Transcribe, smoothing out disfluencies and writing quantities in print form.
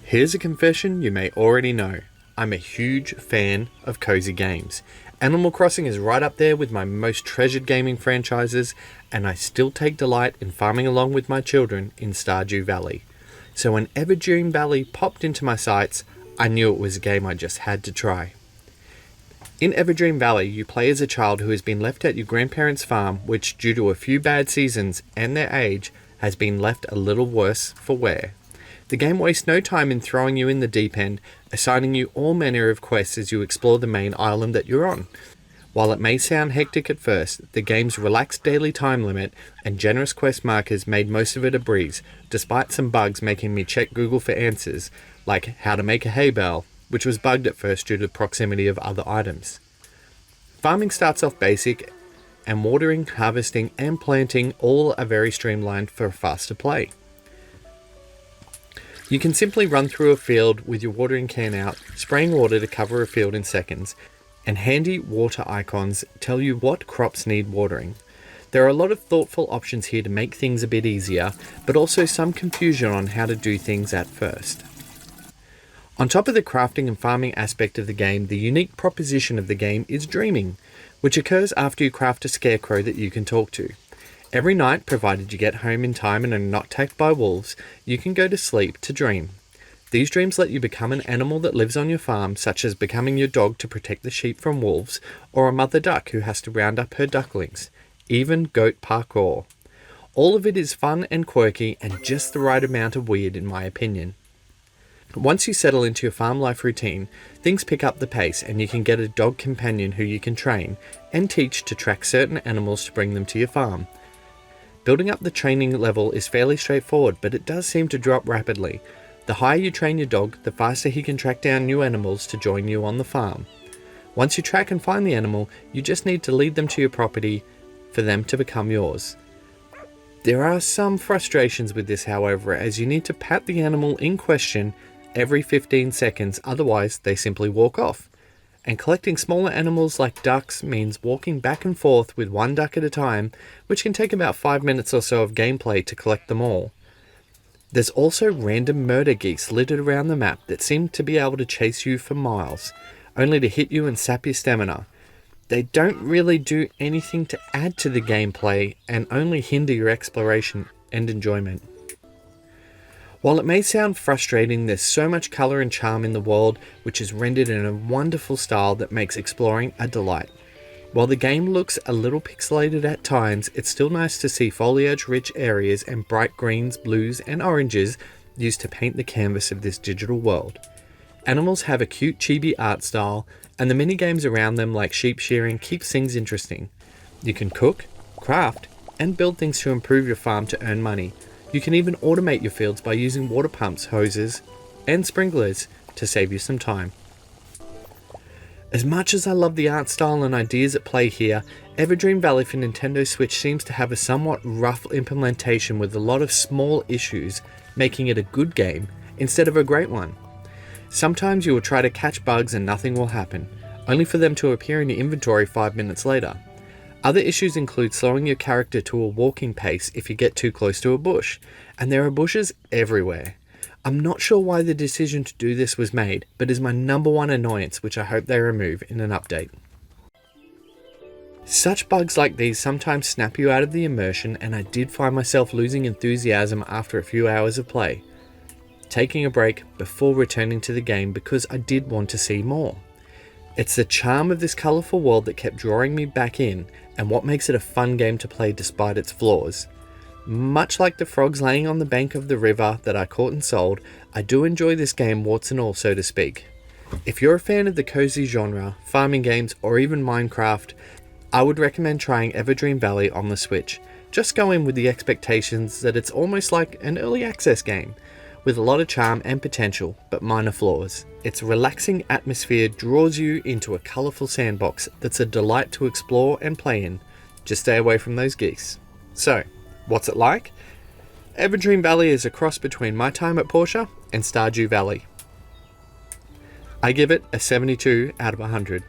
Here's a confession you may already know. I'm a huge fan of cozy games. Animal Crossing is right up there with my most treasured gaming franchises, and I still take delight in farming along with my children in Stardew Valley. So when Everdream Valley popped into my sights, I knew it was a game I just had to try. In Everdream Valley, you play as a child who has been left at your grandparents' farm, which, due to a few bad seasons and their age, has been left a little worse for wear. The game wastes no time in throwing you in the deep end, assigning you all manner of quests as you explore the main island that you're on. While it may sound hectic at first, the game's relaxed daily time limit and generous quest markers made most of it a breeze, despite some bugs making me check Google for answers, like how to make a hay bale, which was bugged at first due to the proximity of other items. Farming starts off basic, and watering, harvesting, and planting all are very streamlined for faster play. You can simply run through a field with your watering can out, spraying water to cover a field in seconds, and handy water icons tell you what crops need watering. There are a lot of thoughtful options here to make things a bit easier, but also some confusion on how to do things at first. On top of the crafting and farming aspect of the game, the unique proposition of the game is dreaming, which occurs after you craft a scarecrow that you can talk to. Every night, provided you get home in time and are not attacked by wolves, you can go to sleep to dream. These dreams let you become an animal that lives on your farm, such as becoming your dog to protect the sheep from wolves, or a mother duck who has to round up her ducklings, even goat parkour. All of it is fun and quirky and just the right amount of weird in my opinion. Once you settle into your farm life routine, things pick up the pace and you can get a dog companion who you can train and teach to track certain animals to bring them to your farm. Building up the training level is fairly straightforward, but it does seem to drop rapidly. The higher you train your dog, the faster he can track down new animals to join you on the farm. Once you track and find the animal, you just need to lead them to your property for them to become yours. There are some frustrations with this, however, as you need to pat the animal in question every 15 seconds, otherwise they simply walk off. And collecting smaller animals like ducks means walking back and forth with one duck at a time, which can take about 5 minutes or so of gameplay to collect them all. There's also random murder geese littered around the map that seem to be able to chase you for miles, only to hit you and sap your stamina. They don't really do anything to add to the gameplay and only hinder your exploration and enjoyment. While it may sound frustrating, there's so much colour and charm in the world, which is rendered in a wonderful style that makes exploring a delight. While the game looks a little pixelated at times, it's still nice to see foliage-rich areas and bright greens, blues and oranges used to paint the canvas of this digital world. Animals have a cute chibi art style, and the minigames around them like sheep shearing keeps things interesting. You can cook, craft, and build things to improve your farm to earn money. You can even automate your fields by using water pumps, hoses, and sprinklers to save you some time. As much as I love the art style and ideas at play here, Everdream Valley for Nintendo Switch seems to have a somewhat rough implementation with a lot of small issues, making it a good game instead of a great one. Sometimes you will try to catch bugs and nothing will happen, only for them to appear in your inventory 5 minutes later. Other issues include slowing your character to a walking pace if you get too close to a bush, and there are bushes everywhere. I'm not sure why the decision to do this was made, but is my number one annoyance, which I hope they remove in an update. Such bugs like these sometimes snap you out of the immersion, and I did find myself losing enthusiasm after a few hours of play, taking a break before returning to the game because I did want to see more. It's the charm of this colourful world that kept drawing me back in, and what makes it a fun game to play despite its flaws. Much like the frogs laying on the bank of the river that I caught and sold, I do enjoy this game warts and all, so to speak. If you're a fan of the cozy genre, farming games, or even Minecraft, I would recommend trying Everdream Valley on the Switch. Just go in with the expectations that it's almost like an early access game, with a lot of charm and potential, but minor flaws. Its relaxing atmosphere draws you into a colourful sandbox that's a delight to explore and play in. Just stay away from those geese. So, what's it like? Everdream Valley is a cross between my time at Porsche and Stardew Valley. I give it a 72 out of 100.